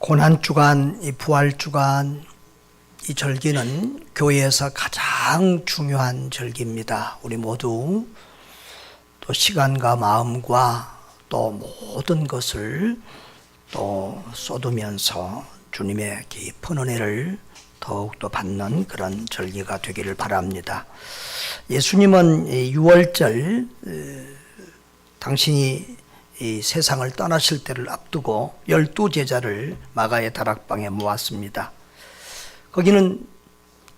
고난주간, 이 부활주간, 이 절기는 교회에서 가장 중요한 절기입니다. 우리 모두 또 시간과 마음과 또 모든 것을 또 쏟으면서 주님의 깊은 은혜를 더욱더 받는 그런 절기가 되기를 바랍니다. 예수님은 6월절 당신이 이 세상을 떠나실 때를 앞두고 12제자를 마가의 다락방에 모았습니다. 거기는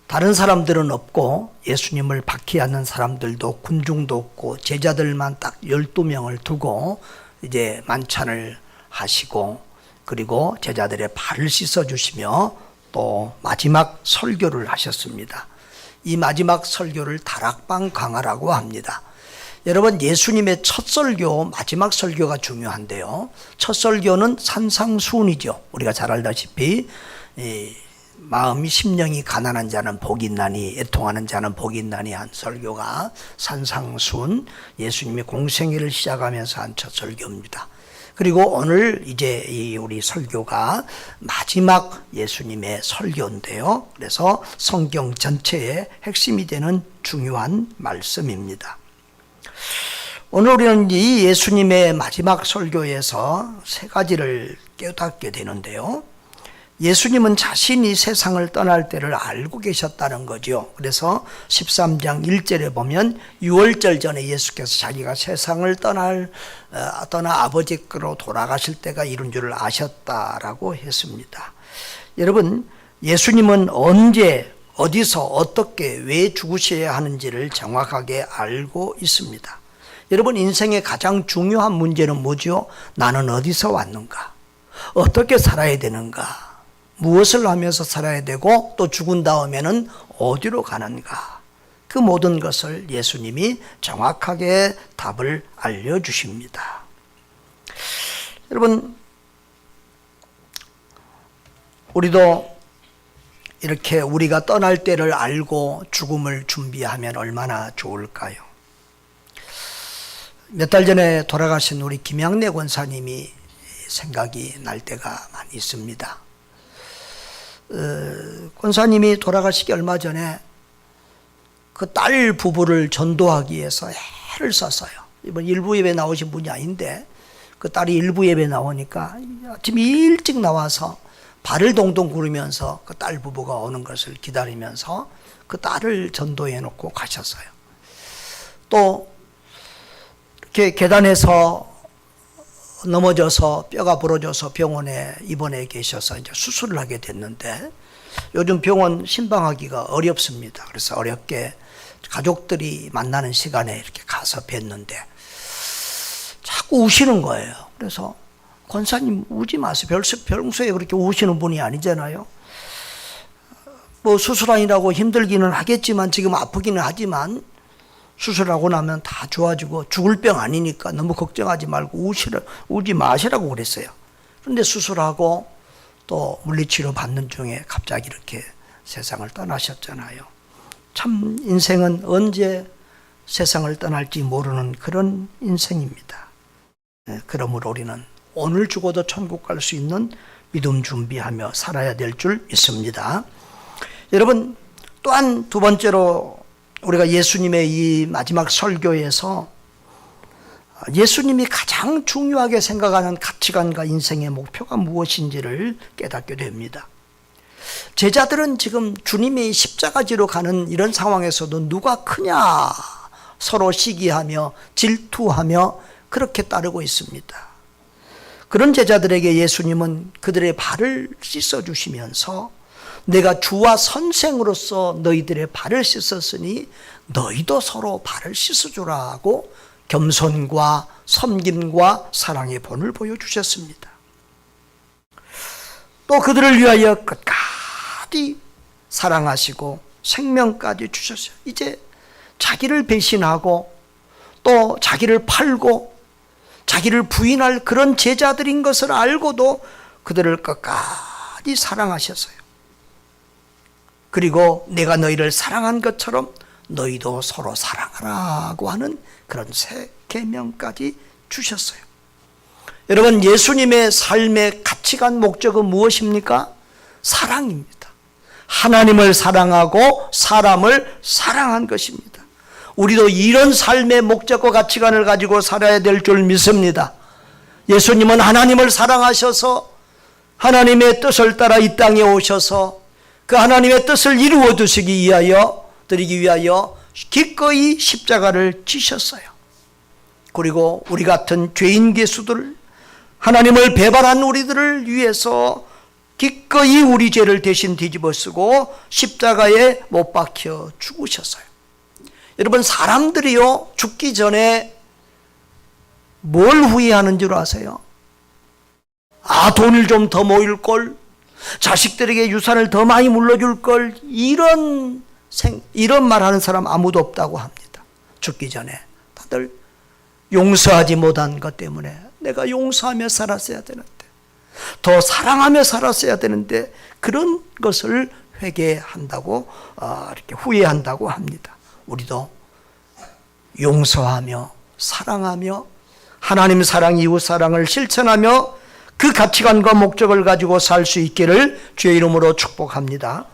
다른 사람들은 없고 예수님을 박해하는 사람들도 군중도 없고 제자들만 딱 12명을 두고 이제 만찬을 하시고 그리고 제자들의 발을 씻어주시며 또 마지막 설교를 하셨습니다. 이 마지막 설교를 다락방 강화라고 합니다. 여러분, 예수님의 첫 설교, 마지막 설교가 중요한데요. 첫 설교는 산상수훈이죠. 우리가 잘 알다시피 마음이 심령이 가난한 자는 복이 있나니 애통하는 자는 복이 있나니 한 설교가 산상수훈, 예수님이 공생애를 시작하면서 한 첫 설교입니다. 그리고 오늘 이제 우리 설교가 마지막 예수님의 설교인데요. 그래서 성경 전체의 핵심이 되는 중요한 말씀입니다. 오늘 우리는 이 예수님의 마지막 설교에서 세 가지를 깨닫게 되는데요. 예수님은 자신이 세상을 떠날 때를 알고 계셨다는 거죠. 그래서 13장 1절에 보면 6월절 전에 예수께서 자기가 세상을 떠나 아버지께로 돌아가실 때가 이른 줄을 아셨다라고 했습니다. 여러분, 예수님은 언제, 어디서, 어떻게, 왜 죽으셔야 하는지를 정확하게 알고 있습니다. 여러분, 인생의 가장 중요한 문제는 뭐죠? 나는 어디서 왔는가? 어떻게 살아야 되는가? 무엇을 하면서 살아야 되고 또 죽은 다음에는 어디로 가는가? 그 모든 것을 예수님이 정확하게 답을 알려주십니다. 여러분, 우리도 이렇게 우리가 떠날 때를 알고 죽음을 준비하면 얼마나 좋을까요? 몇 달 전에 돌아가신 우리 김양래 권사님이 생각이 날 때가 많이 있습니다. 권사님이 돌아가시기 얼마 전에 그 딸 부부를 전도하기 위해서 애를 썼어요. 이번 일부 예배 나오신 분이 아닌데 그 딸이 일부 예배 나오니까 아침 일찍 나와서 발을 동동 구르면서 그 딸 부부가 오는 것을 기다리면서 그 딸을 전도해 놓고 가셨어요. 또 이렇게 계단에서 넘어져서 뼈가 부러져서 병원에 입원해 계셔서 이제 수술을 하게 됐는데 요즘 병원 신방하기가 어렵습니다. 그래서 어렵게 가족들이 만나는 시간에 이렇게 가서 뵀는데 자꾸 우시는 거예요. 그래서 권사님 우지 마세요. 평소에 그렇게 우시는 분이 아니잖아요. 뭐 수술하느라고 힘들기는 하겠지만 지금 아프기는 하지만 수술하고 나면 다 좋아지고 죽을 병 아니니까 너무 걱정하지 말고 우지 마시라고 그랬어요. 그런데 수술하고 또 물리치료 받는 중에 갑자기 이렇게 세상을 떠나셨잖아요. 참 인생은 언제 세상을 떠날지 모르는 그런 인생입니다. 그러므로 우리는 오늘 죽어도 천국 갈 수 있는 믿음 준비하며 살아야 될 줄 믿습니다. 여러분, 또한 두 번째로 우리가 예수님의 이 마지막 설교에서 예수님이 가장 중요하게 생각하는 가치관과 인생의 목표가 무엇인지를 깨닫게 됩니다. 제자들은 지금 주님이 십자가지로 가는 이런 상황에서도 누가 크냐 서로 시기하며 질투하며 그렇게 따르고 있습니다. 그런 제자들에게 예수님은 그들의 발을 씻어주시면서 내가 주와 선생으로서 너희들의 발을 씻었으니 너희도 서로 발을 씻어주라고 겸손과 섬김과 사랑의 본을 보여주셨습니다. 또 그들을 위하여 끝까지 사랑하시고 생명까지 주셨어요. 이제 자기를 배신하고 또 자기를 팔고 자기를 부인할 그런 제자들인 것을 알고도 그들을 끝까지 사랑하셨어요. 그리고 내가 너희를 사랑한 것처럼 너희도 서로 사랑하라고 하는 그런 새 계명까지 주셨어요. 여러분, 예수님의 삶의 가치관 목적은 무엇입니까? 사랑입니다. 하나님을 사랑하고 사람을 사랑한 것입니다. 우리도 이런 삶의 목적과 가치관을 가지고 살아야 될 줄 믿습니다. 예수님은 하나님을 사랑하셔서 하나님의 뜻을 따라 이 땅에 오셔서 그 하나님의 뜻을 이루어 드리기 위하여 기꺼이 십자가를 지셨어요. 그리고 우리 같은 죄인 개수들, 하나님을 배반한 우리들을 위해서 기꺼이 우리 죄를 대신 뒤집어 쓰고 십자가에 못 박혀 죽으셨어요. 여러분, 사람들이요, 죽기 전에 뭘 후회하는 줄 아세요? 아, 돈을 좀 더 모일걸, 자식들에게 유산을 더 많이 물려줄걸, 이런 말 하는 사람 아무도 없다고 합니다. 죽기 전에 다들 용서하지 못한 것 때문에 내가 용서하며 살았어야 되는데, 더 사랑하며 살았어야 되는데, 그런 것을 회개한다고, 이렇게 후회한다고 합니다. 우리도 용서하며 사랑하며 하나님 사랑, 이웃 사랑을 실천하며 그 가치관과 목적을 가지고 살 수 있기를 주의 이름으로 축복합니다.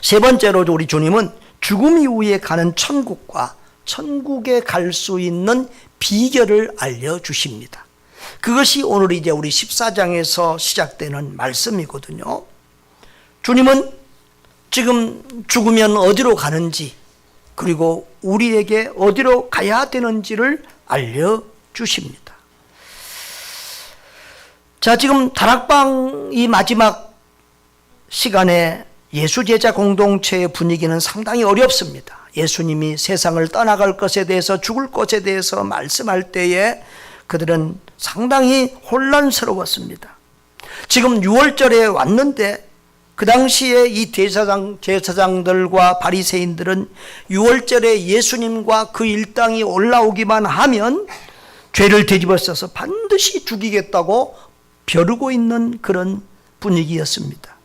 세 번째로 우리 주님은 죽음 이후에 가는 천국과 천국에 갈 수 있는 비결을 알려주십니다. 그것이 오늘 이제 우리 14장에서 시작되는 말씀이거든요. 주님은 지금 죽으면 어디로 가는지, 그리고 우리에게 어디로 가야 되는지를 알려주십니다. 자, 지금 다락방 이 마지막 시간에 예수제자 공동체의 분위기는 상당히 어렵습니다. 예수님이 세상을 떠나갈 것에 대해서, 죽을 것에 대해서 말씀할 때에 그들은 상당히 혼란스러웠습니다. 지금 6월절에 왔는데 그 당시에 이 제사장들과 바리새인들은 6월절에 예수님과 그 일당이 올라오기만 하면 죄를 되집어 써서 반드시 죽이겠다고 벼르고 있는 그런 분위기였습니다.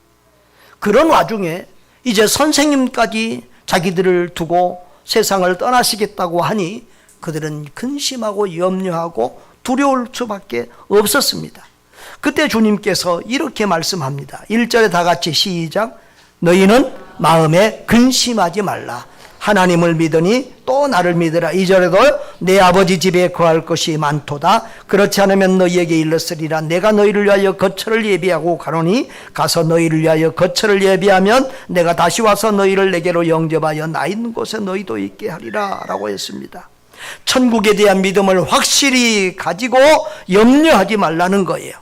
그런 와중에 이제 선생님까지 자기들을 두고 세상을 떠나시겠다고 하니 그들은 근심하고 염려하고 두려울 수밖에 없었습니다. 그때 주님께서 이렇게 말씀합니다. 1절에 다 같이 시작. 너희는 마음에 근심하지 말라. 하나님을 믿으니 또 나를 믿으라. 2절에도 내 아버지 집에 거할 것이 많도다. 그렇지 않으면 너희에게 일렀으리라. 내가 너희를 위하여 거처를 예비하고 가노니 가서 너희를 위하여 거처를 예비하면 내가 다시 와서 너희를 내게로 영접하여 나 있는 곳에 너희도 있게 하리라 라고 했습니다. 천국에 대한 믿음을 확실히 가지고 염려하지 말라는 거예요.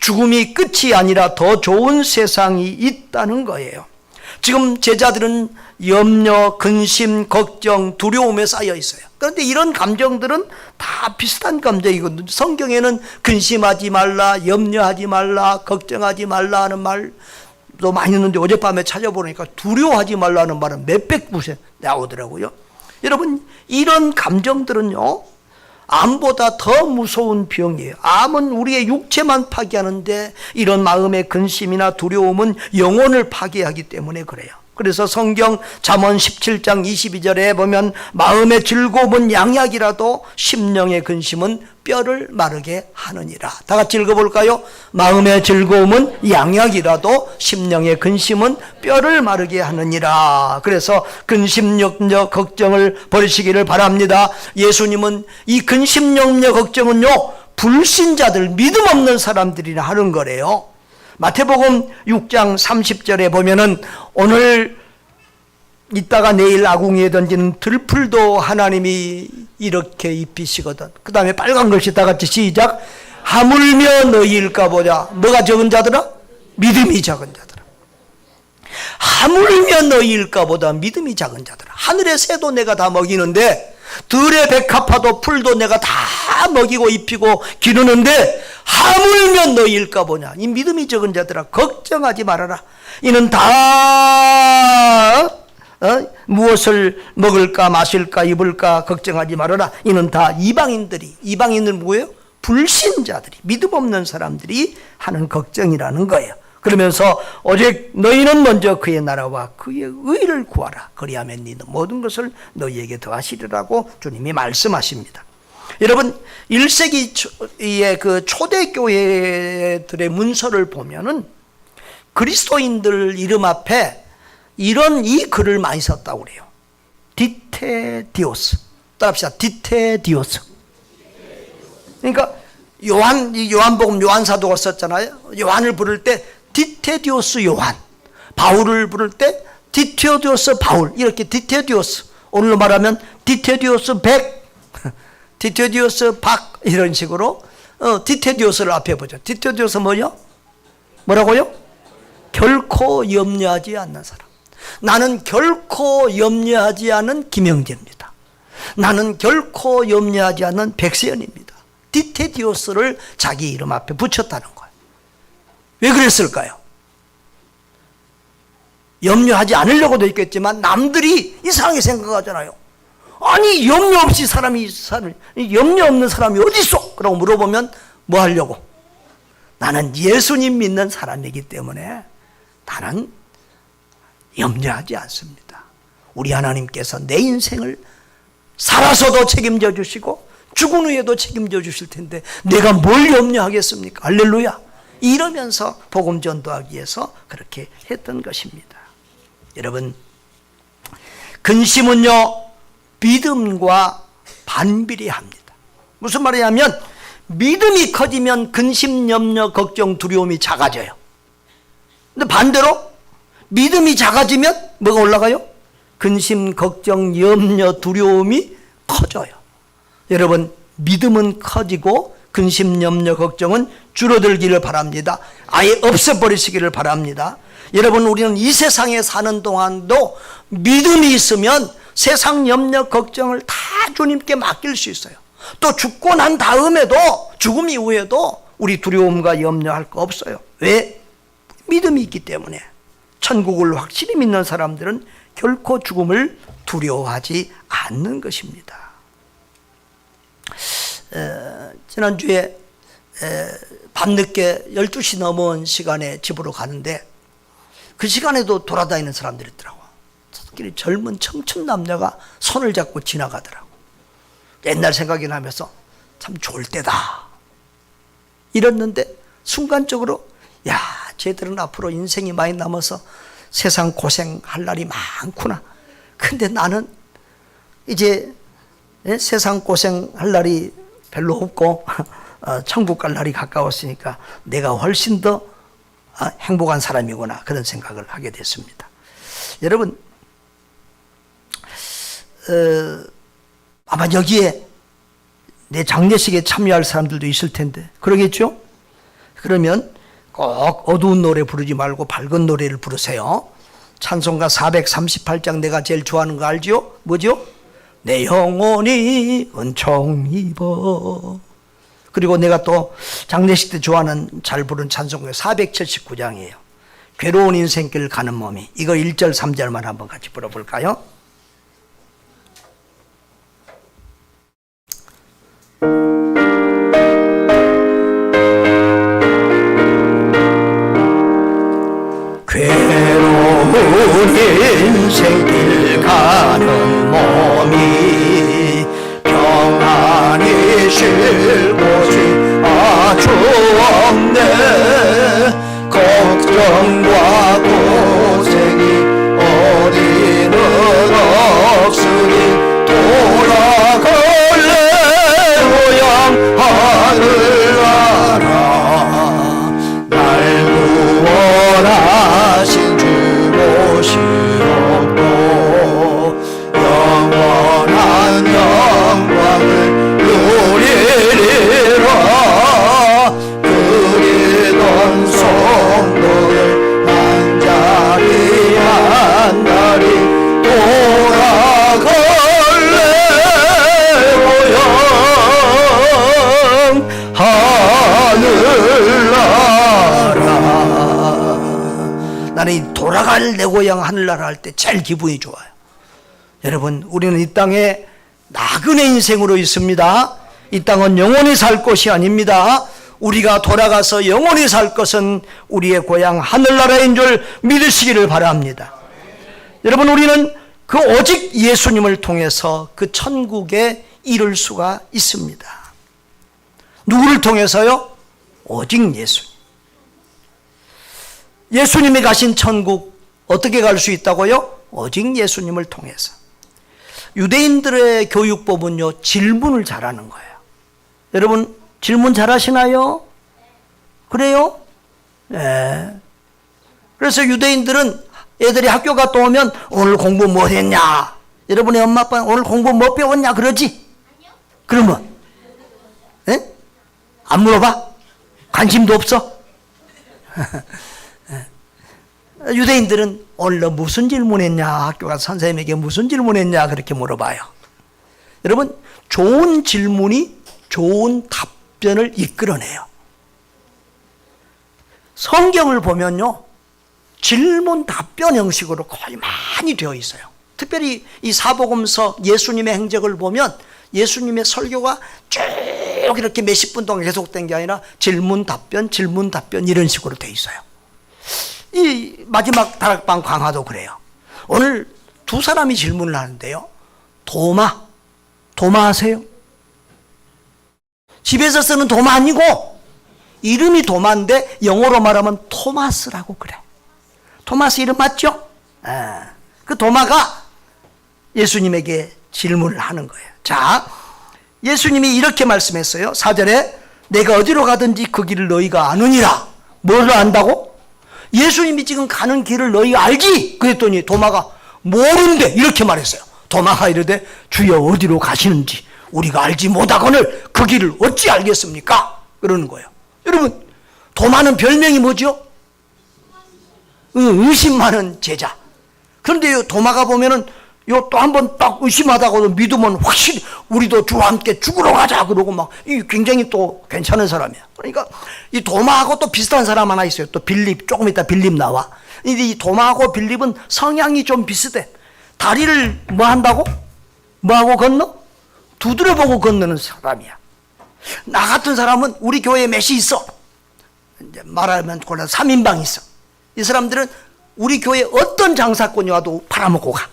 죽음이 끝이 아니라 더 좋은 세상이 있다는 거예요. 지금 제자들은 염려, 근심, 걱정, 두려움에 쌓여 있어요. 그런데 이런 감정들은 다 비슷한 감정이거든요. 성경에는 근심하지 말라, 염려하지 말라, 걱정하지 말라 하는 말도 많이 있는데 어젯밤에 찾아보니까 두려워하지 말라는 말은 몇백 구에 나오더라고요. 여러분, 이런 감정들은요, 암보다 더 무서운 병이에요. 암은 우리의 육체만 파괴하는데 이런 마음의 근심이나 두려움은 영혼을 파괴하기 때문에 그래요. 그래서 성경 잠언 17장 22절에 보면 마음의 즐거움은 양약이라도 심령의 근심은 뼈를 마르게 하느니라. 다 같이 읽어볼까요? 마음의 즐거움은 양약이라도 심령의 근심은 뼈를 마르게 하느니라. 그래서 근심, 염려, 걱정을 버리시기를 바랍니다. 예수님은 이 근심, 염려, 걱정은요, 불신자들, 믿음 없는 사람들이나 하는 거래요. 마태복음 6장 30절에 보면은 오늘 이따가 내일 아궁이에 던지는 들풀도 하나님이 이렇게 입히시거든. 그 다음에 빨간 글씨 다 같이 시작. 하물며 너희일까 보자. 뭐가 적은 자들아? 믿음이 작은 자들아. 하물며 너희일까 보다 믿음이 작은 자들아. 하늘의 새도 내가 다 먹이는데, 들의 백합화도 풀도 내가 다 먹이고 입히고 기르는데 하물며 너희일까 보냐. 이 믿음이 적은 자들아, 걱정하지 말아라. 이는 다 무엇을 먹을까 마실까 입을까 걱정하지 말아라. 이는 다 이방인들은 뭐예요? 불신자들이, 믿음 없는 사람들이 하는 걱정이라는 거예요. 그러면서 오직 너희는 먼저 그의 나라와 그의 의를 구하라. 그리하면 너희는 모든 것을 너희에게 더하시리라고 주님이 말씀하십니다. 여러분 1세기의 그 초대교회들의 문서를 보면은 그리스도인들 이름 앞에 이런 이 글을 많이 썼다고 그래요. 디테디오스. 따라합시다. 디테디오스. 그러니까 요한복음 요한사도가 썼잖아요. 요한을 부를 때 디테디오스 요한, 바울을 부를 때 디테디오스 바울, 이렇게 디테디오스. 오늘로 말하면 디테디오스 백, 디테디오스 박, 이런 식으로 디테디오스를 앞에 보죠. 디테디오스 뭐요? 뭐라고요? 결코 염려하지 않는 사람. 나는 결코 염려하지 않은 김영재입니다. 나는 결코 염려하지 않는 백세연입니다. 디테디오스를 자기 이름 앞에 붙였다는 거예요. 왜 그랬을까요? 염려하지 않으려고 돼 있겠지만 남들이 이상하게 생각하잖아요. 아니 염려 없이 염려 없는 사람이 어디 있어? 그러고 물어보면 뭐 하려고? 나는 예수님 믿는 사람이기 때문에 나는 염려하지 않습니다. 우리 하나님께서 내 인생을 살아서도 책임져 주시고 죽은 후에도 책임져 주실 텐데 내가 뭘 염려하겠습니까? 할렐루야. 이러면서 복음 전도하기 위해서 그렇게 했던 것입니다. 여러분, 근심은요 믿음과 반비례합니다. 무슨 말이냐면 믿음이 커지면 근심, 염려, 걱정, 두려움이 작아져요. 근데 반대로 믿음이 작아지면 뭐가 올라가요? 근심, 걱정, 염려, 두려움이 커져요. 여러분, 믿음은 커지고 근심, 염려, 걱정은 줄어들기를 바랍니다. 아예 없애버리시기를 바랍니다. 여러분, 우리는 이 세상에 사는 동안도 믿음이 있으면 세상 염려, 걱정을 다 주님께 맡길 수 있어요. 또 죽고 난 다음에도, 죽음 이후에도 우리 두려움과 염려할 거 없어요. 왜? 믿음이 있기 때문에. 천국을 확실히 믿는 사람들은 결코 죽음을 두려워하지 않는 것입니다. 지난주에 밤늦게 12시 넘은 시간에 집으로 가는데 그 시간에도 돌아다니는 사람들이 있더라고. 특히 젊은 청춘 남녀가 손을 잡고 지나가더라고. 옛날 생각이 나면서 참 좋을 때다 이랬는데 순간적으로 야, 쟤들은 앞으로 인생이 많이 남아서 세상 고생할 날이 많구나. 근데 나는 이제 세상 고생할 날이 별로 없고 천국 갈 날이 가까웠으니까 내가 훨씬 더 행복한 사람이구나, 그런 생각을 하게 됐습니다. 여러분, 아마 여기에 내 장례식에 참여할 사람들도 있을 텐데 그러겠죠? 그러면 꼭 어두운 노래 부르지 말고 밝은 노래를 부르세요. 찬송가 438장 내가 제일 좋아하는 거 알죠? 뭐죠? 내 영혼이 은총 입어. 그리고 내가 또 장례식 때 좋아하는 잘 부른 찬송가 479장이에요. 괴로운 인생길 가는 몸이. 이거 1절 3절만 한번 같이 불러볼까요? 괴로운 인생길 가는 몸이 평안히 쉴 곳이 아주 없네. 걱정과 고생이 어디는 없으니 돌아갈래 고향 하늘나라. 날 구원하신 주 모시옵고 영원한 영광을 누리리라. 그리던 성도들 한 자리 한 다리 돌아갈래 고향 하늘나라. 나는 이 돌아갈 내 고향 하늘나라 할 때 제일 기분이 좋아요. 여러분, 우리는 이 땅에 나그네 인생으로 있습니다. 이 땅은 영원히 살 곳이 아닙니다. 우리가 돌아가서 영원히 살 것은 우리의 고향 하늘나라인 줄 믿으시기를 바랍니다. 여러분, 우리는 그 오직 예수님을 통해서 그 천국에 이룰 수가 있습니다. 누구를 통해서요? 오직 예수님. 예수님이 가신 천국 어떻게 갈 수 있다고요? 오직 예수님을 통해서. 유대인들의 교육법은요, 질문을 잘하는 거예요. 여러분, 질문 잘하시나요? 그래요? 네. 그래서 유대인들은 애들이 학교 갔다 오면 오늘 공부 뭐 했냐? 여러분의 엄마 아빠 오늘 공부 뭐 배웠냐? 그러지? 그러면 네? 안 물어봐? 관심도 없어? 유대인들은 오늘 너 무슨 질문했냐? 학교 가서 선생님에게 무슨 질문했냐? 그렇게 물어봐요. 여러분, 좋은 질문이 좋은 답변을 이끌어내요. 성경을 보면요, 질문 답변 형식으로 거의 많이 되어 있어요. 특별히 이 사복음서 예수님의 행적을 보면 예수님의 설교가 쭉 이렇게 몇십 분 동안 계속된 게 아니라 질문 답변 이런 식으로 되어 있어요. 이 마지막 다락방 강화도 그래요. 오늘 두 사람이 질문을 하는데요. 도마 아세요? 집에서 쓰는 도마 아니고 이름이 도마인데 영어로 말하면 토마스라고 그래. 토마스 이름 맞죠? 그 도마가 예수님에게 질문을 하는 거예요. 자, 예수님이 이렇게 말씀했어요. 4절에 내가 어디로 가든지 그 길을 너희가 아느니라. 뭘 안다고? 예수님이 지금 가는 길을 너희가 알지? 그랬더니 도마가 모른대 이렇게 말했어요. 도마가 이르되 주여 어디로 가시는지 우리가 알지 못하거늘 그 길을 어찌 알겠습니까? 그러는 거예요. 여러분, 도마는 별명이 뭐죠? 의심 많은 제자. 그런데 요 도마가 보면은 요 또 한 번 딱 의심하다가도 믿으면 확실히 우리도 주와 함께 죽으러 가자 그러고 막 이 굉장히 또 괜찮은 사람이야. 그러니까 이 도마하고 또 비슷한 사람 하나 있어요. 또 빌립, 조금 이따 빌립 나와. 근데 이 도마하고 빌립은 성향이 좀 비슷해. 다리를 뭐 한다고? 뭐하고 건너? 두드려보고 건너는 사람이야. 나 같은 사람은 우리 교회에 몇이 있어. 이제 말하면 곤란 3인방 있어. 이 사람들은 우리 교회 어떤 장사꾼이 와도 팔아먹고 가.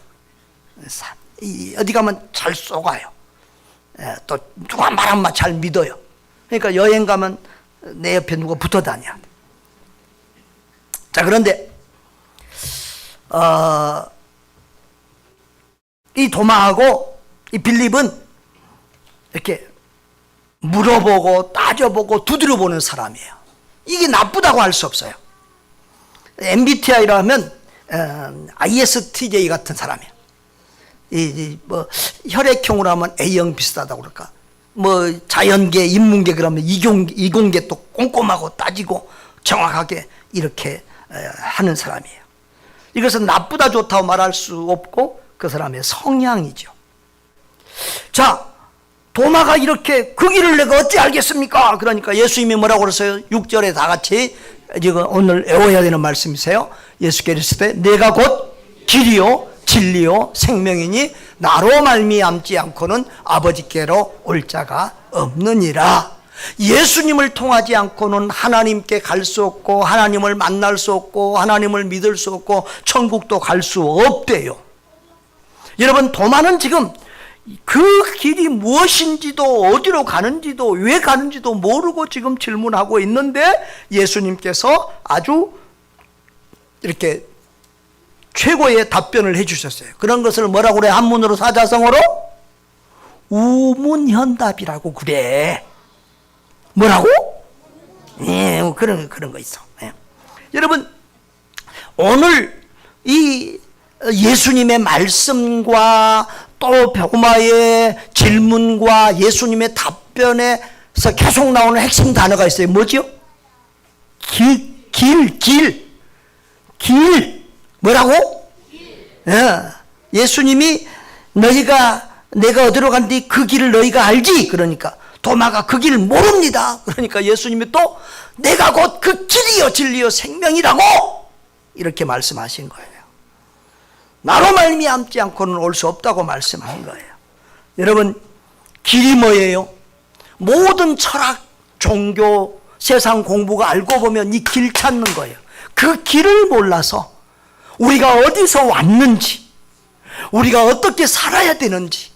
어디 가면 잘 쏘가요. 또 누가 말하면 잘 믿어요. 그러니까 여행 가면 내 옆에 누가 붙어 다녀. 자, 그런데 이 도마하고 이 빌립은 이렇게 물어보고 따져보고 두드려보는 사람이에요. 이게 나쁘다고 할 수 없어요. MBTI라 하면 ISTJ 같은 사람이에요. 뭐 혈액형으로 하면 A형 비슷하다고 그럴까? 뭐 자연계, 인문계 그러면 이공계 또 꼼꼼하고 따지고 정확하게 이렇게 하는 사람이에요. 이것은 나쁘다 좋다고 말할 수 없고 그 사람의 성향이죠. 자, 도마가 이렇게 그 길을 내가 어찌 알겠습니까? 그러니까 예수님이 뭐라고 그러세요? 6절에 다 같이 지금 오늘 외워야 되는 말씀이세요. 예수께서 이르시되 내가 곧 길이요 진리요 생명이니 나로 말미암지 않고는 아버지께로 올 자가 없느니라. 예수님을 통하지 않고는 하나님께 갈 수 없고 하나님을 만날 수 없고 하나님을 믿을 수 없고 천국도 갈 수 없대요. 여러분, 도마는 지금 그 길이 무엇인지도 어디로 가는지도 왜 가는지도 모르고 지금 질문하고 있는데 예수님께서 아주 이렇게 최고의 답변을 해주셨어요. 그런 것을 뭐라고 그래? 한문으로 사자성어로 우문현답이라고 그래. 뭐라고? 그런 거 있어. 여러분, 오늘 이 예수님의 말씀과 또 도마의 질문과 예수님의 답변에서 계속 나오는 핵심 단어가 있어요. 뭐죠? 길. 뭐라고? 예수님이 내가 어디로 간디 그 길을 너희가 알지? 그러니까 도마가 그 길을 모릅니다. 그러니까 예수님이 또 내가 곧 그 길이요 진리요 생명이라고 이렇게 말씀하신 거예요. 나로 말미암지 않고는 올 수 없다고 말씀한 거예요. 여러분, 길이 뭐예요? 모든 철학, 종교, 세상 공부가 알고 보면 이 길 찾는 거예요. 그 길을 몰라서 우리가 어디서 왔는지, 우리가 어떻게 살아야 되는지,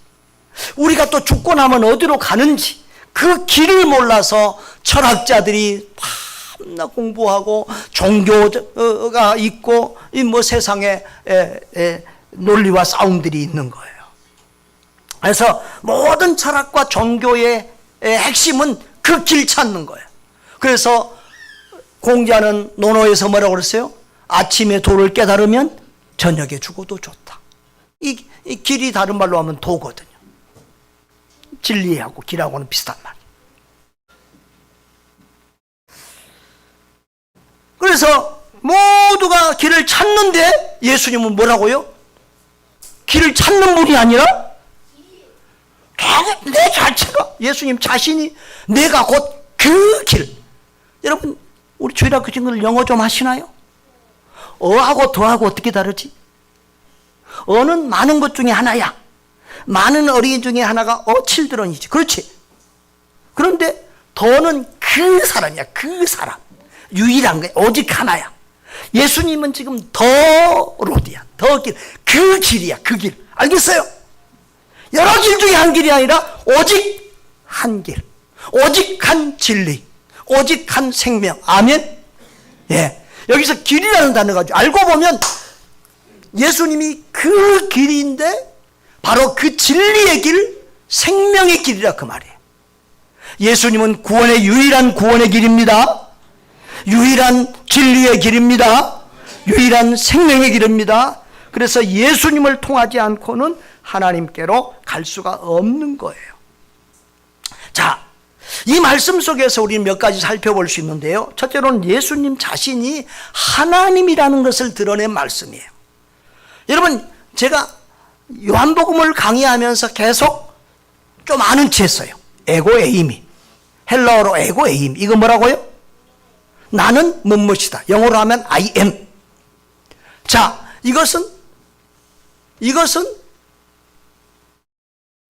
우리가 또 죽고 나면 어디로 가는지 그 길을 몰라서 철학자들이 밤낮 공부하고 종교가 있고 이 뭐 세상에 논리와 싸움들이 있는 거예요. 그래서 모든 철학과 종교의 핵심은 그 길 찾는 거예요. 그래서 공자는 논어에서 뭐라고 그랬어요? 아침에 도를 깨달으면 저녁에 죽어도 좋다. 이 길이 다른 말로 하면 도거든요. 진리하고 길하고는 비슷한 말이에요. 그래서 모두가 길을 찾는데 예수님은 뭐라고요? 길을 찾는 분이 아니라 내 자체가, 예수님 자신이 내가 곧 그 길. 여러분, 우리 주일학교 친구들 영어 좀 하시나요? 어하고 더하고 어떻게 다르지? 어는 많은 것 중에 하나야. 많은 어린이 중에 하나가 children이지. 그렇지? 그런데 더는 그 사람이야. 그 사람. 유일한 거야. 오직 하나야. 예수님은 지금 더 로드야. 더 길. 그 길이야. 그 길. 알겠어요? 여러 길 중에 한 길이 아니라 오직 한 길. 오직 한 진리. 오직 한 생명. 아멘? 예. 여기서 길이라는 단어가 알고 보면 예수님이 그 길인데 바로 그 진리의 길, 생명의 길이라 그 말이에요. 예수님은 유일한 구원의 길입니다. 유일한 진리의 길입니다. 유일한 생명의 길입니다. 그래서 예수님을 통하지 않고는 하나님께로 갈 수가 없는 거예요. 자, 이 말씀 속에서 우리는 몇 가지 살펴볼 수 있는데요. 첫째로는 예수님 자신이 하나님이라는 것을 드러낸 말씀이에요. 여러분, 제가 요한복음을 강의하면서 계속 좀 아는 체 했어요. 에고 에이미. 헬라어로 에고 에이미. 이거 뭐라고요? 나는 무엇이다. 영어로 하면 I am. 자, 이것은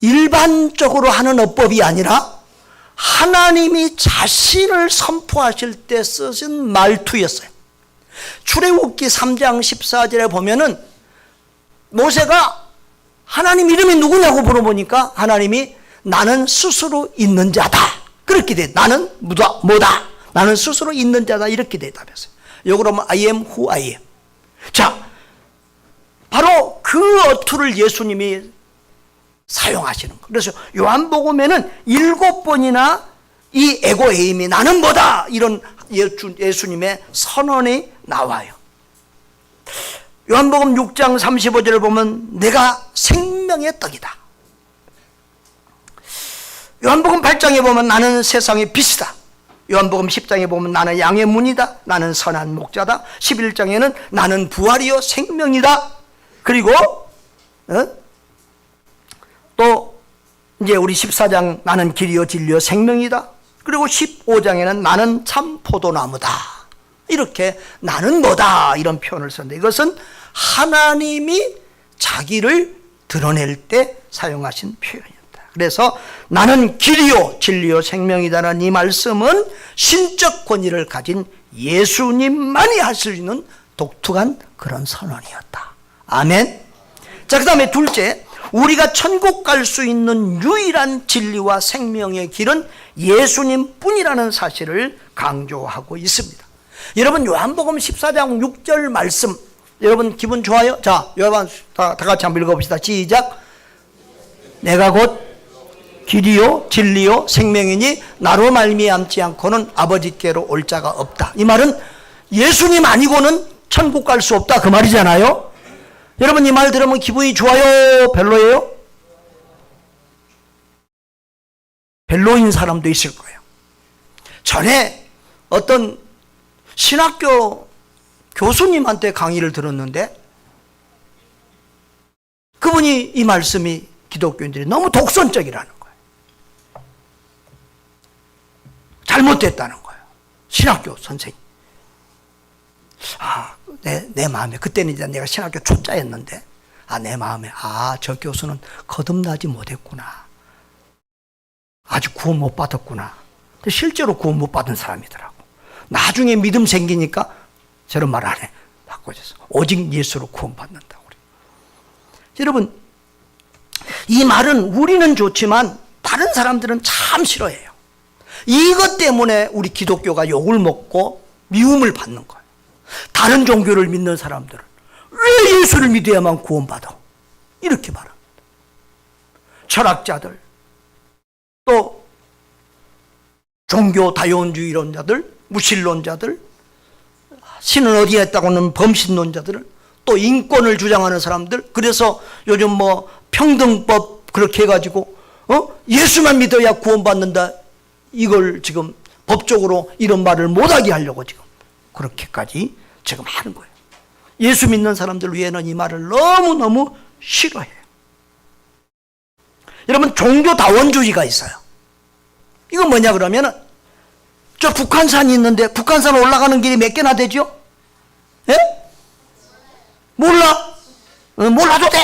일반적으로 하는 어법이 아니라 하나님이 자신을 선포하실 때 쓰신 말투였어요. 출애굽기 3장 14절에 보면은 모세가 하나님 이름이 누구냐고 물어보니까 하나님이 나는 스스로 있는 자다. 그렇게 돼. 나는 뭐다. 나는 스스로 있는 자다. 이렇게 대답했어요. 역으로 하면 I am who I am. 자, 바로 그 어투를 예수님이 사용하시는 거예요. 그래서 요한복음에는 7번이나 이 에고 에임이 나는 뭐다 이런 예수님의 선언이 나와요. 요한복음 6장 35절을 보면 내가 생명의 떡이다. 요한복음 8장에 보면 나는 세상의 빛이다. 요한복음 10장에 보면 나는 양의 문이다. 나는 선한 목자다. 11장에는 나는 부활이요 생명이다. 그리고 또 이제 우리 14장 나는 길이요 진리요 생명이다. 그리고 15장에는 나는 참 포도나무다. 이렇게 나는 뭐다 이런 표현을 썼는데 이것은 하나님이 자기를 드러낼 때 사용하신 표현입니다. 그래서 나는 길이요 진리요 생명이다라는 이 말씀은 신적 권위를 가진 예수님만이 할 수 있는 독특한 그런 선언이었다. 아멘. 자, 그 다음에 둘째, 우리가 천국 갈 수 있는 유일한 진리와 생명의 길은 예수님 뿐이라는 사실을 강조하고 있습니다. 여러분, 요한복음 14장 6절 말씀, 여러분 기분 좋아요? 자, 여러분 다 같이 한번 읽어봅시다. 시작. 내가 곧 길이요 진리요 생명이니 나로 말미암지 않고는 아버지께로 올 자가 없다. 이 말은 예수님 아니고는 천국 갈 수 없다 그 말이잖아요. 여러분 이 말 들으면 기분이 좋아요? 별로예요? 별로인 사람도 있을 거예요. 전에 어떤 신학교 교수님한테 강의를 들었는데 그분이 이 말씀이 기독교인들이 너무 독선적이라는 거예요. 잘못됐다는 거예요. 신학교 선생님. 내 마음에, 그때는 이제 내가 신학교 초짜였는데, 내 마음에, 저 교수는 거듭나지 못했구나. 아직 구원 못 받았구나. 근데 실제로 구원 못 받은 사람이더라고. 나중에 믿음 생기니까 저런 말 안 해. 바꿔줬어. 오직 예수로 구원 받는다고 그래. 여러분, 이 말은 우리는 좋지만 다른 사람들은 참 싫어해요. 이것 때문에 우리 기독교가 욕을 먹고 미움을 받는 거예요. 다른 종교를 믿는 사람들은 왜 예수를 믿어야만 구원받아? 이렇게 말합니다. 철학자들, 또 종교 다원주의론자들, 무신론자들, 신은 어디에 있다고는 범신론자들, 또 인권을 주장하는 사람들, 그래서 요즘 뭐 평등법 그렇게 해가지고 예수만 믿어야 구원받는다, 이걸 지금 법적으로 이런 말을 못하게 하려고 지금 그렇게까지 지금 하는 거예요. 예수 믿는 사람들 위에는 이 말을 너무너무 싫어해요. 여러분, 종교다원주의가 있어요. 이건 뭐냐 그러면은, 저 북한산이 있는데 북한산 올라가는 길이 몇 개나 되죠? 예? 몰라? 몰라도 돼.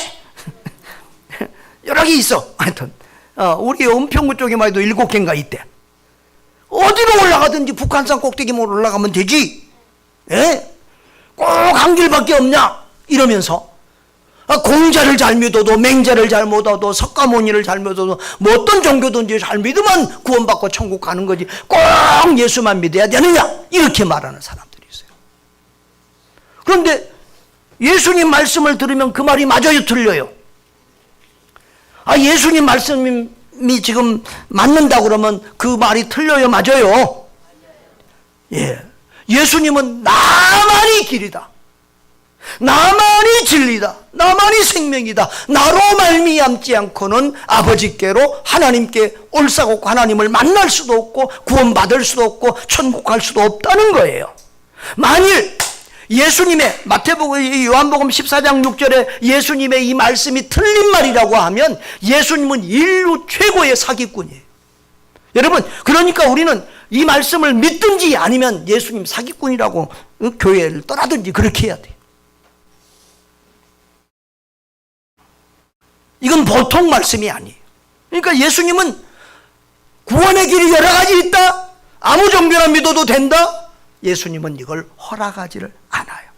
여러 개 있어. 하여튼 우리 은평구 쪽에만 해도 7개인가 있대. 어디로 올라가든지 북한산 꼭대기만 올라가면 되지. 예? 꼭 한 길밖에 없냐? 이러면서 공자를 잘 믿어도, 맹자를 잘 믿어도, 석가모니를 잘 믿어도, 뭐 어떤 종교든지 잘 믿으면 구원받고 천국 가는 거지, 꼭 예수만 믿어야 되느냐? 이렇게 말하는 사람들이 있어요. 그런데 예수님 말씀을 들으면 그 말이 맞아요, 틀려요? 예수님 말씀이 지금 맞는다 그러면 그 말이 틀려요, 맞아요? 예. 예수님은 나만이 길이다, 나만이 진리다, 나만이 생명이다, 나로 말미암지 않고는 아버지께로, 하나님께 올 수 없고 하나님을 만날 수도 없고 구원받을 수도 없고 천국 갈 수도 없다는 거예요. 만일 예수님의, 요한복음 14장 6절에 예수님의 이 말씀이 틀린 말이라고 하면 예수님은 인류 최고의 사기꾼이에요. 여러분, 그러니까 우리는 이 말씀을 믿든지 아니면 예수님 사기꾼이라고 교회를 떠나든지 그렇게 해야 돼요. 이건 보통 말씀이 아니에요. 그러니까 예수님은 구원의 길이 여러 가지 있다, 아무 종교나 믿어도 된다, 예수님은 이걸 허락하지를 않아요.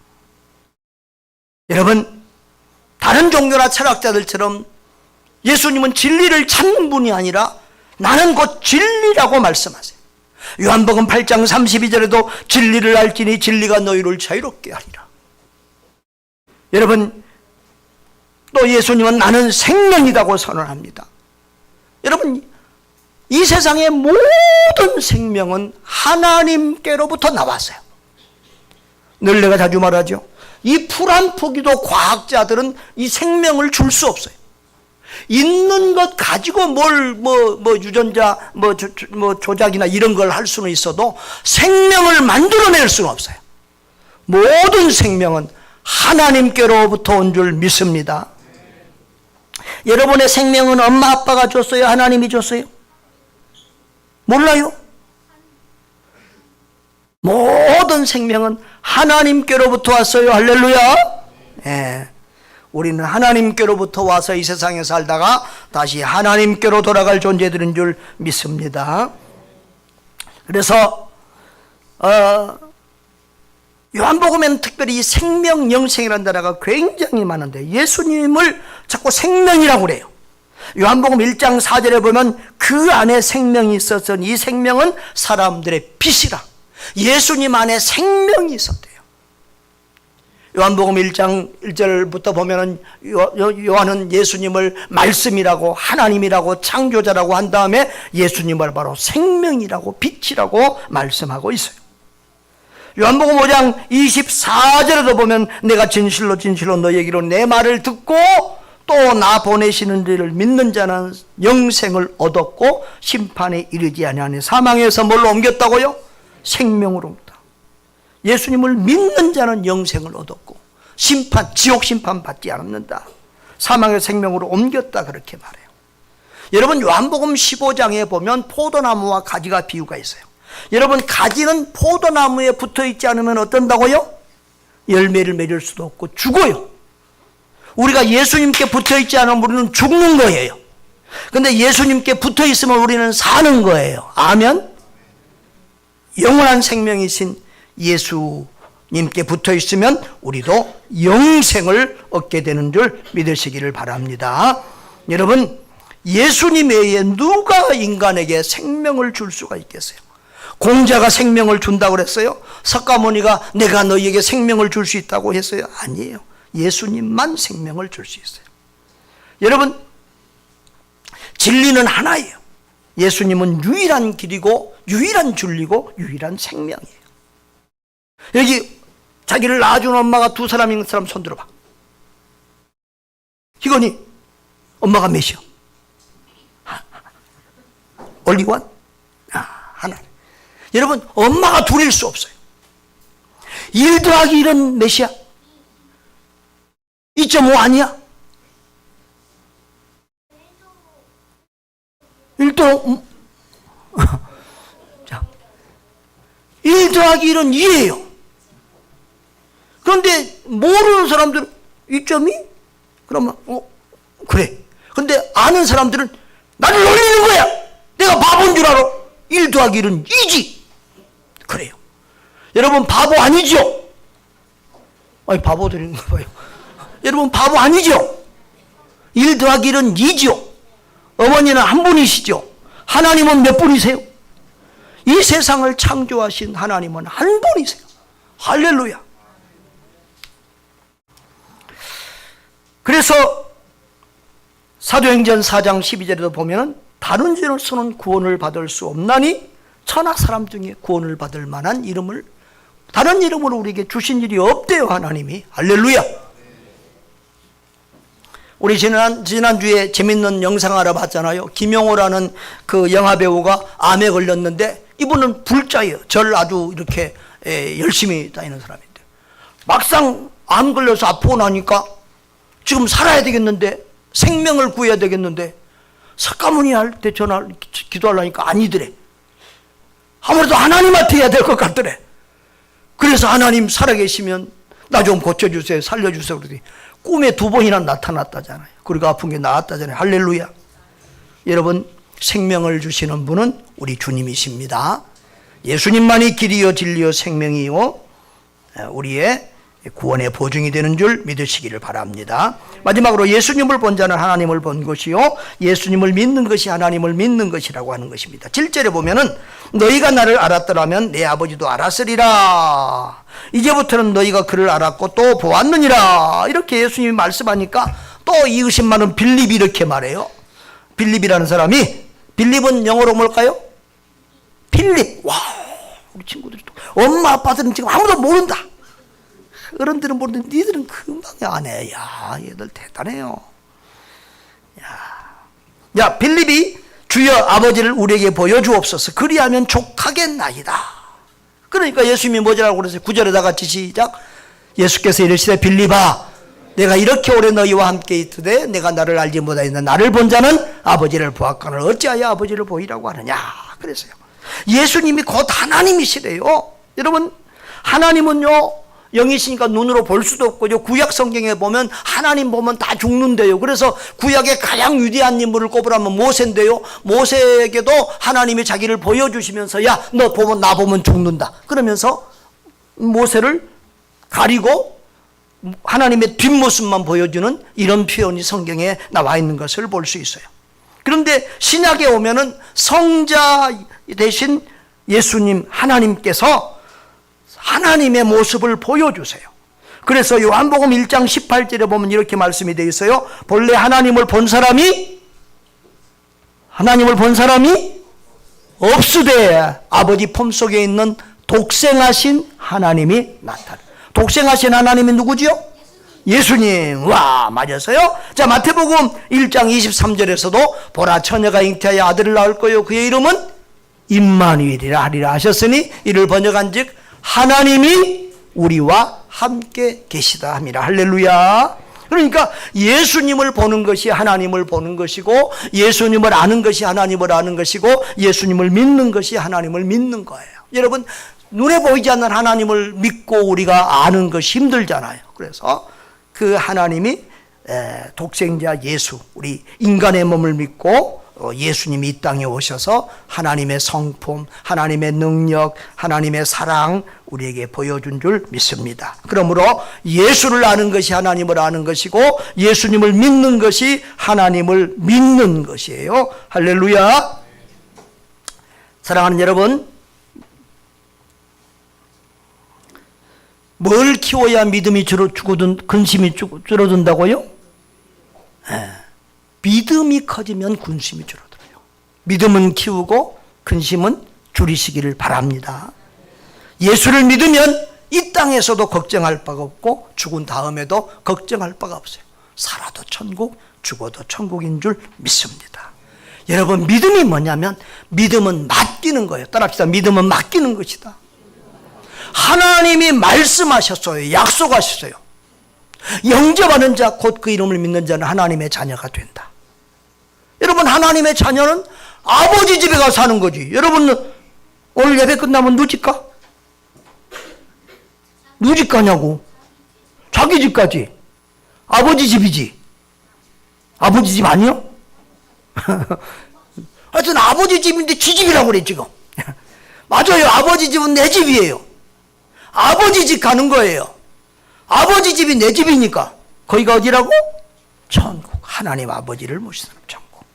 여러분, 다른 종교나 철학자들처럼 예수님은 진리를 찾는 분이 아니라 나는 곧 진리라고 말씀하세요. 요한복음 8장 32절에도 진리를 알지니 진리가 너희를 자유롭게 하리라. 여러분, 또 예수님은 나는 생명이라고 선언합니다. 여러분, 이 세상의 모든 생명은 하나님께로부터 나왔어요. 늘 내가 자주 말하죠. 이 풀 한 포기도 과학자들은 이 생명을 줄 수 없어요. 있는 것 가지고 유전자, 조작이나 이런 걸 할 수는 있어도 생명을 만들어낼 수는 없어요. 모든 생명은 하나님께로부터 온 줄 믿습니다. 여러분의 생명은 엄마 아빠가 줬어요? 하나님이 줬어요? 몰라요? 모든 생명은 하나님께로부터 왔어요. 할렐루야. 예. 우리는 하나님께로부터 와서 이 세상에 살다가 다시 하나님께로 돌아갈 존재들인 줄 믿습니다. 그래서 요한복음에는 특별히 이 생명, 영생이라는 단어가 굉장히 많은데 예수님을 자꾸 생명이라고 그래요. 요한복음 1장 4절에 보면 그 안에 생명이 있었으니 이 생명은 사람들의 빛이라. 예수님 안에 생명이 있었대요. 요한복음 1장 1절부터 보면은 요한은 예수님을 말씀이라고, 하나님이라고, 창조자라고 한 다음에 예수님을 바로 생명이라고, 빛이라고 말씀하고 있어요. 요한복음 5장 24절에도 보면 내가 진실로 진실로 너에게로 내 말을 듣고 또 나 보내시는 이를 믿는 자는 영생을 얻었고 심판에 이르지 아니하니. 사망에서 뭘로 옮겼다고요? 생명으로 옮겼다. 예수님을 믿는 자는 영생을 얻었고 심판, 지옥 심판 받지 않는다. 사망의 생명으로 옮겼다, 그렇게 말해요. 여러분, 요한복음 15장에 보면 포도나무와 가지가 비유가 있어요. 여러분, 가지는 포도나무에 붙어있지 않으면 어떤다고요? 열매를 맺을 수도 없고 죽어요. 우리가 예수님께 붙어있지 않으면 우리는 죽는 거예요. 그런데 예수님께 붙어있으면 우리는 사는 거예요. 아멘? 영원한 생명이신 예수님께 붙어있으면 우리도 영생을 얻게 되는 줄 믿으시기를 바랍니다. 여러분, 예수님 외에 누가 인간에게 생명을 줄 수가 있겠어요? 공자가 생명을 준다고 그랬어요? 석가모니가 내가 너희에게 생명을 줄 수 있다고 했어요? 아니에요. 예수님만 생명을 줄 수 있어요. 여러분, 진리는 하나예요. 예수님은 유일한 길이고 유일한 진리고 유일한 생명이에요. 여기 자기를 낳아준 엄마가 두 사람 있는 사람 손 들어봐. 희건이 엄마가 몇이요? 올리원? 하나. 여러분, 엄마가 둘일 수 없어요. 1 더하기 1은 몇이야? 2.5 아니야? 1도 자, 1 더하기 1은 2예요. 그런데 모르는 사람들은 2.2? 그러면 그래. 근데 아는 사람들은 나를 놀리는 거야. 내가 바보인 줄 알아. 1 더하기 1은 2지. 그래요. 여러분, 바보 아니죠? 아니, 바보들인가 봐요. 여러분, 바보 아니죠? 1 더하기 1은 2죠. 어머니는 한 분이시죠. 하나님은 몇 분이세요? 이 세상을 창조하신 하나님은 한 분이세요. 할렐루야. 그래서 사도행전 4장 12절에도 보면 다른 죄로서는 구원을 받을 수 없나니 천하 사람 중에 구원을 받을 만한 이름을 다른 이름으로 우리에게 주신 일이 없대요, 하나님이. 할렐루야. 우리 지난주에 재밌는 영상 알아봤잖아요. 김용호라는 그 영화배우가 암에 걸렸는데 이분은 불자예요. 절 아주 이렇게 열심히 다니는 사람인데 막상 암 걸려서 아프고 나니까 지금 살아야 되겠는데, 생명을 구해야 되겠는데, 석가모니 할 때 전화 기도하려니까 아니더래. 아무래도 하나님한테 해야 될 것 같더래. 그래서 하나님 살아계시면 나 좀 고쳐주세요, 살려주세요 그러더니 꿈에 2번이나 나타났다잖아요. 그리고 아픈 게 나았다잖아요. 할렐루야. 여러분, 생명을 주시는 분은 우리 주님이십니다. 예수님만이 길이요 진리요 생명이요 우리의 구원의 보증이 되는 줄 믿으시기를 바랍니다. 마지막으로 예수님을 본 자는 하나님을 본 것이요 예수님을 믿는 것이 하나님을 믿는 것이라고 하는 것입니다. 7절에 보면은 너희가 나를 알았더라면 내 아버지도 알았으리라. 이제부터는 너희가 그를 알았고 또 보았느니라. 이렇게 예수님이 말씀하니까 또 이 의심 많은 빌립이 이렇게 말해요. 빌립이라는 사람이, 빌립은 영어로 뭘까요? 필립. 와, 우리 친구들이 또 엄마 아빠들은 지금 아무도 모른다. 어른들은 모르는데 니들은 금방 아네. 야, 얘들 대단해요. 야, 빌립이 주여 아버지를 우리에게 보여주옵소서. 그리하면 족하겠나이다. 그러니까 예수님이 뭐라고 그러세요? 9절에다 같이 시작. 예수께서 이르시되 빌립아, 내가 이렇게 오래 너희와 함께 있으되 내가 나를 알지 못하였나 나를 본 자는 아버지를 보았거늘 어찌하여 아버지를 보이라고 하느냐. 그랬어요. 예수님이 곧 하나님이시래요. 여러분, 하나님은요 영이시니까 눈으로 볼 수도 없고요. 구약 성경에 보면 하나님 보면 다 죽는데요. 그래서 구약의 가장 위대한 인물을 꼽으라면 모세인데요. 모세에게도 하나님이 자기를 보여주시면서 야, 너 보면 나 보면 죽는다. 그러면서 모세를 가리고 하나님의 뒷모습만 보여주는 이런 표현이 성경에 나와 있는 것을 볼 수 있어요. 그런데 신약에 오면은 성자 대신 예수님 하나님께서 하나님의 모습을 보여주세요. 그래서 요한복음 1장 18절에 보면 이렇게 말씀이 되어 있어요. 본래 하나님을 본 사람이 없으되 아버지 품속에 있는 독생하신 하나님이 나타나. 독생하신 하나님이 누구지요? 예수님. 와, 맞았어요? 자, 마태복음 1장 23절에서도 보라 처녀가 잉태하여 아들을 낳을 거요 그의 이름은 임마누엘이라 하리라 하셨으니 이를 번역한즉 하나님이 우리와 함께 계시다 함이라. 할렐루야. 그러니까 예수님을 보는 것이 하나님을 보는 것이고 예수님을 아는 것이 하나님을 아는 것이고 예수님을 믿는 것이 하나님을 믿는 거예요. 여러분, 눈에 보이지 않는 하나님을 믿고 우리가 아는 것이 힘들잖아요. 그래서 그 하나님이 독생자 예수, 우리 인간의 몸을 믿고 예수님이 이 땅에 오셔서 하나님의 성품, 하나님의 능력, 하나님의 사랑 우리에게 보여준 줄 믿습니다. 그러므로 예수를 아는 것이 하나님을 아는 것이고 예수님을 믿는 것이 하나님을 믿는 것이에요. 할렐루야. 사랑하는 여러분, 뭘 키워야 믿음이 줄어든 근심이 줄어든다고요? 믿음이 커지면 근심이 줄어들어요. 믿음은 키우고 근심은 줄이시기를 바랍니다. 예수를 믿으면 이 땅에서도 걱정할 바가 없고 죽은 다음에도 걱정할 바가 없어요. 살아도 천국, 죽어도 천국인 줄 믿습니다. 여러분, 믿음이 뭐냐면 믿음은 맡기는 거예요. 따라합시다. 믿음은 맡기는 것이다. 하나님이 말씀하셨어요. 약속하셨어요. 영접하는 자 곧 그 이름을 믿는 자는 하나님의 자녀가 된다. 여러분, 하나님의 자녀는 아버지 집에 가서 사는 거지. 여러분, 오늘 예배 끝나면 누 집 가? 누 집 가냐고. 자기 집 가지. 아버지 집이지. 아버지 집 아니요? 하여튼 아버지 집인데 지 집이라고 그래 지금. 맞아요. 아버지 집은 내 집이에요. 아버지 집 가는 거예요. 아버지 집이 내 집이니까 거기가 어디라고? 천국. 하나님 아버지를 모시는 천국.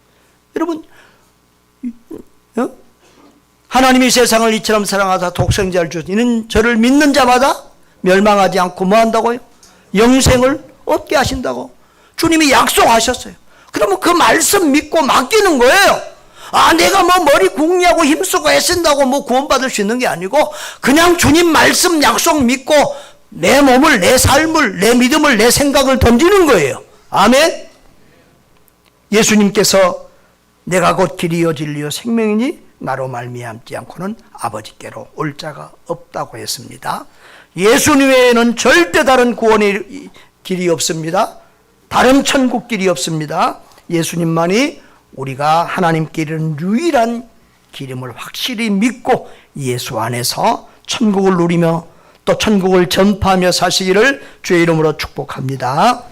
여러분, 하나님이 세상을 이처럼 사랑하사 독생자를 주시니 이는 저를 믿는 자마다 멸망하지 않고 뭐 한다고요? 영생을 얻게 하신다고 주님이 약속하셨어요. 그러면 그 말씀 믿고 맡기는 거예요. 내가 뭐 머리 궁리하고 힘쓰고 애쓴다고 뭐 구원받을 수 있는 게 아니고 그냥 주님 말씀 약속 믿고 내 몸을, 내 삶을, 내 믿음을, 내 생각을 던지는 거예요. 아멘. 예수님께서 내가 곧 길이요 진리요 생명이니 나로 말미암지 않고는 아버지께로 올 자가 없다고 했습니다. 예수님 외에는 절대 다른 구원의 길이 없습니다. 다른 천국 길이 없습니다. 예수님만이 우리가 하나님께 이르는 유일한 길임을 확실히 믿고 예수 안에서 천국을 누리며 또 천국을 전파하며 사시기를 주의 이름으로 축복합니다.